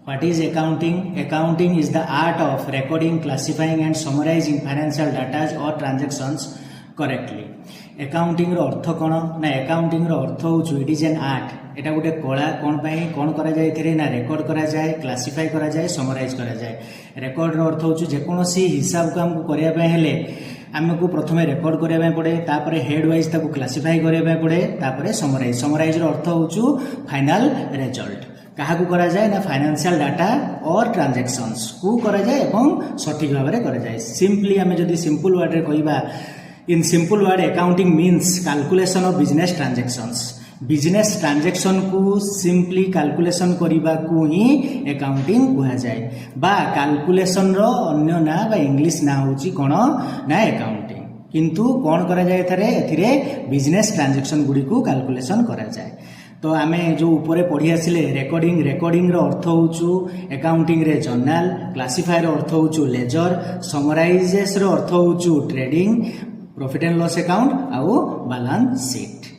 What is accounting? Accounting is the art of recording, classifying and summarizing financial data or transactions correctly. Accounting रो अर्थ कौन ना accounting रो अर्थ होउछु it is an art एटा गोटे कला कोन पई कोन करा जाय थिरे ना रेकॉर्ड करा जाय क्लासिफाई करा जाय समराइज करा जाय रेकॉर्ड रो अर्थ होउछु जे कोनोसी हिसाब को हमको करिया पे हेले आमको प्रथमे रेकॉर्ड करिया पे पड़े तापरे हेड वाइज ताको क्लासिफाई करिया पे पड़े तापरे समराइज रो अर्थ होउछु फाइनल रिजल्ट कहा को करा जाए ना फाइनेंशियल डाटा और ट्रांजैक्शंस को करा जाए एवं सठिक भाव में करा जाए सिंपली आम जदि सिंपल वर्ड रे कहबा in simple word accounting means calculation of business transactions business transaction को सिंपली कैलकुलेशन करबा को ही अकाउंटिंग कहा जाए बा कैलकुलेशन रो अन्य ना बा इंग्लिश ना होची कोन ना अकाउंटिंग किंतु कोन करा जाए थारे एथिरे बिजनेस ट्रांजैक्शन गुडी को कैलकुलेशन करा जाए तो आमे जो ऊपर पढ़ी आसिले रेकॉर्डिंग रो अर्थ होउछु अकाउंटिंग रे जर्नल क्लासिफायर रो अर्थ होउछु लेजर समराइजेस रो अर्थ होउछु trading profit and loss account आउ बैलेंस शीट।